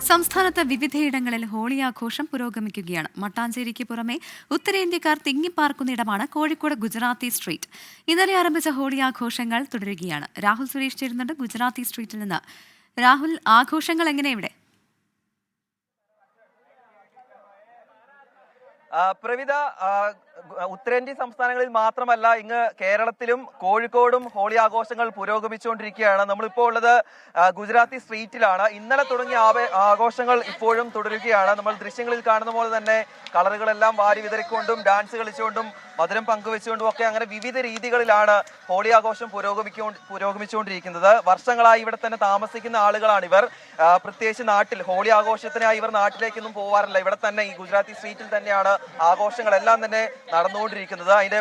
സംസ്ഥാനത്ത് വിവിധയിടങ്ങളിൽ ഹോളി ആഘോഷം പുരോഗമിക്കുകയാണ്. മട്ടാഞ്ചേരിക്ക് പുറമെ ഉത്തരേന്ത്യക്കാർ തിങ്ങിപ്പാർക്കുന്ന ഇടമാണ് കോഴിക്കോട് ഗുജറാത്തി സ്ട്രീറ്റ്. ഇന്നലെ ആരംഭിച്ച ഹോളി ആഘോഷങ്ങൾ തുടരുകയാണ്. രാഹുൽ സുരേഷ് ചേരുന്നുണ്ട് ഗുജറാത്തി സ്ട്രീറ്റിൽ നിന്ന്. രാഹുൽ, ആഘോഷങ്ങൾ എങ്ങനെ ഇവിടെ? പ്രവിത, ഉത്തരേന്ത്യൻ സംസ്ഥാനങ്ങളിൽ മാത്രമല്ല ഇങ്ങ് കേരളത്തിലും കോഴിക്കോടും ഹോളി ആഘോഷങ്ങൾ പുരോഗമിച്ചുകൊണ്ടിരിക്കുകയാണ്. നമ്മളിപ്പോൾ ഉള്ളത് ഗുജറാത്തി സ്ട്രീറ്റിലാണ്. ഇന്നലെ തുടങ്ങിയ ആഘോഷങ്ങൾ ഇപ്പോഴും തുടരുകയാണ്. നമ്മൾ ദൃശ്യങ്ങളിൽ കാണുന്ന പോലെ തന്നെ കളറുകളെല്ലാം വാരി വിതറിക്കൊണ്ടും ഡാൻസ് കളിച്ചുകൊണ്ടും മധുരം പങ്കുവെച്ചുകൊണ്ടും ഒക്കെ അങ്ങനെ വിവിധ രീതികളിലാണ് ഹോളി ആഘോഷം പുരോഗമിച്ചുകൊണ്ടിരിക്കുന്നത്. വർഷങ്ങളായി ഇവിടെ തന്നെ താമസിക്കുന്ന ആളുകളാണ് ഇവർ. പ്രത്യേകിച്ച് നാട്ടിൽ ഹോളി ആഘോഷത്തിനായി ഇവർ നാട്ടിലേക്കൊന്നും പോവാറില്ല. ഇവിടെ തന്നെ ഈ ഗുജറാത്തി സ്ട്രീറ്റിൽ തന്നെയാണ് ആഘോഷങ്ങളെല്ലാം തന്നെ നടന്നുകൊണ്ടിരിക്കുന്നത്. അതിന്റെ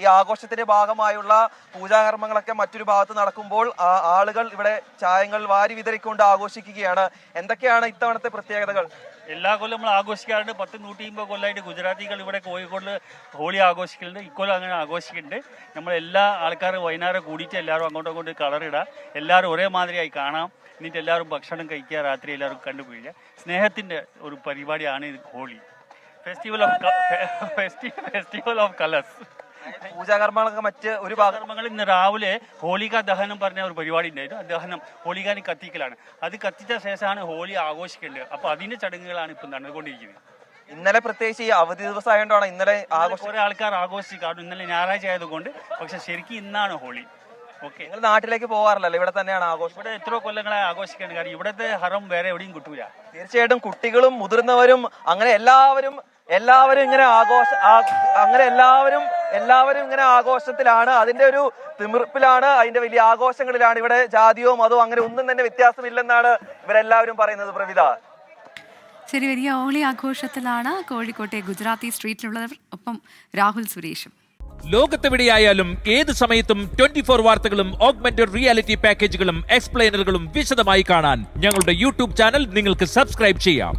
ഈ ആഘോഷത്തിന്റെ ഭാഗമായുള്ള പൂജാകർമ്മങ്ങളൊക്കെ മറ്റൊരു ഭാഗത്ത് നടക്കുമ്പോൾ ആളുകൾ ഇവിടെ ചായങ്ങൾ വാരി വിതറിക്കൊണ്ട് ആഘോഷിക്കുകയാണ്. എന്തൊക്കെയാണ് ഇത്തവണത്തെ പ്രത്യേകതകൾ? എല്ലാ കൊല്ലം നമ്മൾ ആഘോഷിക്കാറുണ്ട്. 10-150 കൊല്ലമായിട്ട് ഗുജറാത്തികൾ ഇവിടെ കോഴിക്കോട് ഹോളി ആഘോഷിക്കുന്നുണ്ട്. ഇക്കൊല്ലം അങ്ങനെ ആഘോഷിക്കുന്നുണ്ട്. നമ്മളെല്ലാ ആൾക്കാരും വൈകുന്നേരം കൂടിയിട്ട് എല്ലാവരും അങ്ങോട്ടും കളറിടുക, എല്ലാവരും ഒരേ മാതിരിയായി കാണാം. എന്നിട്ട് എല്ലാവരും ഭക്ഷണം കഴിക്കുക, രാത്രി എല്ലാവരും കണ്ടുപിടിക്കുക. സ്നേഹത്തിൻ്റെ ഒരു പരിപാടിയാണ് ഇത് ഹോളി. Festival of colours. പൂജാകർമ്മങ്ങളൊക്കെ മറ്റ് ഒരു കർമ്മങ്ങൾ ഇന്ന് രാവിലെ ഹോളിക ദഹനം പറഞ്ഞ ഒരു പരിപാടി ഉണ്ടായിരുന്നു. ദഹനം ഹോളികാനി കത്തിക്കലാണ്. അത് കത്തിച്ച ശേഷമാണ് ഹോളി ആഘോഷിക്കേണ്ടത്. അപ്പൊ അതിന്റെ ചടങ്ങുകളാണ് ഇപ്പൊ നടന്നുകൊണ്ടിരിക്കുന്നത്. ഇന്നലെ പ്രത്യേകിച്ച് ഈ അവധി ദിവസം ആയതുകൊണ്ടാണ് ഇന്നലെ കുറെ ആൾക്കാർ ആഘോഷിക്കാറുണ്ട്. ഇന്നലെ ഞായറാഴ്ച ആയതുകൊണ്ട്. പക്ഷെ ശരിക്കും ഇന്നാണ് ഹോളി. ഓക്കെ, നിങ്ങൾ നാട്ടിലേക്ക് പോകാറില്ലല്ലോ, ഇവിടെ തന്നെയാണ് ആഘോഷം? ഇവിടെ എത്രയോ കൊല്ലങ്ങളായി ആഘോഷിക്കേണ്ട കാര്യം. ഇവിടുത്തെ ഹറം വേറെ എവിടെയും കിട്ടൂല. തീർച്ചയായിട്ടും കുട്ടികളും മുതിർന്നവരും അങ്ങനെ എല്ലാവരും ഇങ്ങനെ എല്ലാവരും ഇങ്ങനെ ആഘോഷത്തിലാണ്. അതിന്റെ ഒരു തിമിർപ്പിലാണ്, അതിന്റെ വലിയ ആഘോഷങ്ങളിലാണ്. ഇവിടെ ജാതിയോ മതമോ അങ്ങനെ ഒന്നും തന്നെ വ്യത്യാസമില്ലെന്നാണ് ഇവരെല്ലാവരും പറയുന്നത്. പ്രവിത, ശരി, വലിയ ഹോളി ആഘോഷത്തിലാണ് കോഴിക്കോട്ടെ ഗുജറാത്തി സ്ട്രീറ്റിലുള്ളവർ. ഒപ്പം രാഹുൽ സുരേഷും. ലോകത്തെവിടെയായാലും ഏത് സമയത്തും 24 വാർത്തകളും ഓഗ്മെന്റഡ് റിയാലിറ്റി പാക്കേജുകളും എക്സ്പ്ലെയിനറുകളും വിശദമായി കാണാൻ ഞങ്ങളുടെ യൂട്യൂബ് ചാനൽ നിങ്ങൾക്ക് സബ്സ്ക്രൈബ് ചെയ്യാം.